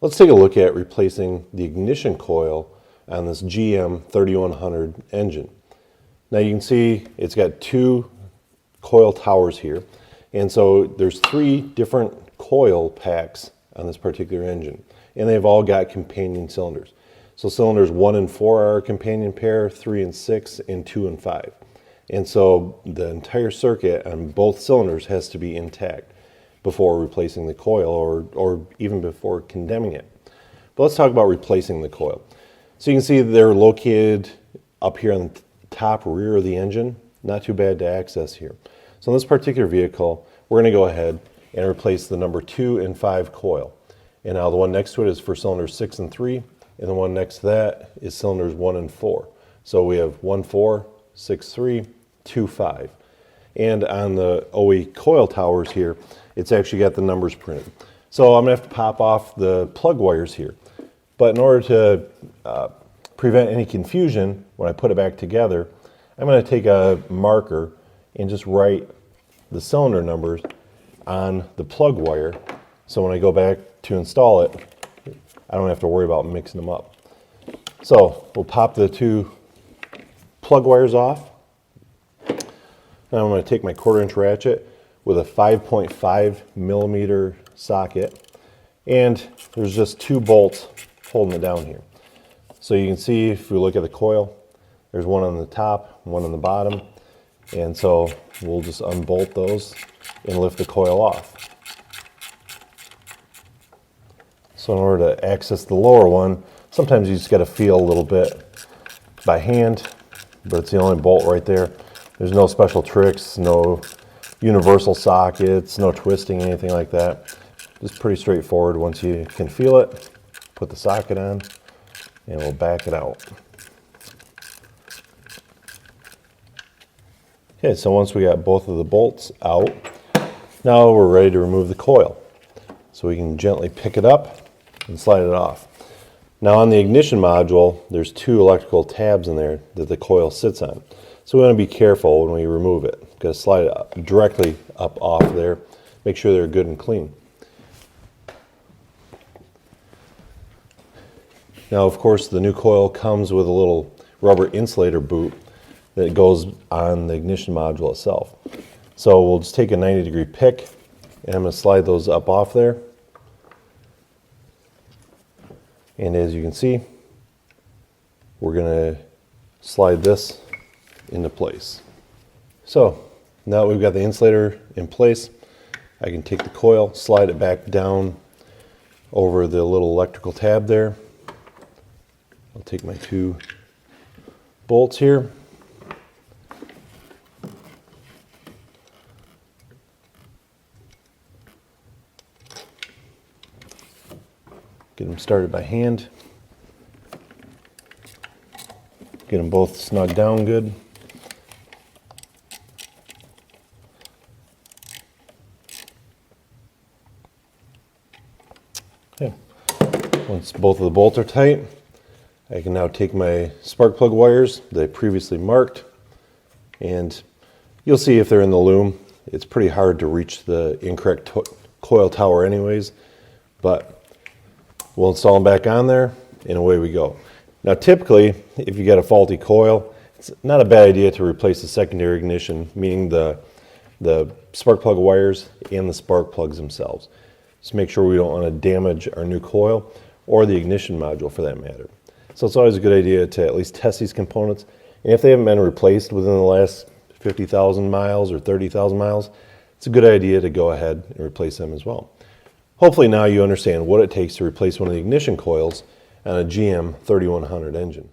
Let's take a look at replacing the ignition coil on this GM 3100 engine. Now you can see it's got two coil towers here, and so there's three different coil packs on this particular engine, and they've all got companion cylinders. So cylinders 1 and 4 are a companion pair, 3 and 6, and 2 and 5. And so the entire circuit on both cylinders has to be intact before replacing the coil, or even before condemning it. But let's talk about replacing the coil. So you can see they're located up here on the top rear of the engine. Not too bad to access here. So in this particular vehicle, we're going to go ahead and replace the number 2 and 5 coil. And now the one next to it is for cylinders 6 and 3, and the one next to that is cylinders 1 and 4. So we have 1, 4, 6, 3, 2, 5. And on the OE coil towers here, it's actually got the numbers printed. So I'm going to have to pop off the plug wires here. But in order to prevent any confusion when I put it back together, I'm going to take a marker and just write the cylinder numbers on the plug wire. So when I go back to install it, I don't have to worry about mixing them up. So we'll pop the two plug wires off. Now I'm going to take my 1/4-inch ratchet with a 5.5 millimeter socket, and there's just two bolts holding it down here. So you can see, if we look at the coil, there's one on the top, one on the bottom, and so we'll just unbolt those and lift the coil off. So in order to access the lower one, sometimes you just got to feel a little bit by hand, but it's the only bolt right there. There's no special tricks, no universal sockets, no twisting, anything like that. Just pretty straightforward. Once you can feel it, put the socket on, and we'll back it out. Okay, so once we got both of the bolts out, now we're ready to remove the coil. So we can gently pick it up and slide it off. Now on the ignition module, there's two electrical tabs in there that the coil sits on. So we want to be careful when we remove it. Got to slide it directly up off there. Make sure they're good and clean. Now, of course, the new coil comes with a little rubber insulator boot that goes on the ignition module itself. So we'll just take a 90-degree pick, and I'm going to slide those up off there. And as you can see, we're going to slide this into place. So now that we've got the insulator in place, I can take the coil, slide it back down over the little electrical tab there. I'll take my two bolts here. Get them started by hand. Get them both snug down good. Okay. Once both of the bolts are tight, I can now take my spark plug wires that I previously marked, and you'll see if they're in the loom, it's pretty hard to reach the incorrect coil tower anyways, but we'll install them back on there and away we go. Now typically, if you got a faulty coil, it's not a bad idea to replace the secondary ignition, meaning the spark plug wires and the spark plugs themselves. Just make sure we don't want to damage our new coil or the ignition module for that matter. So it's always a good idea to at least test these components. And if they haven't been replaced within the last 50,000 miles or 30,000 miles, it's a good idea to go ahead and replace them as well. Hopefully now you understand what it takes to replace one of the ignition coils on a GM 3100 engine.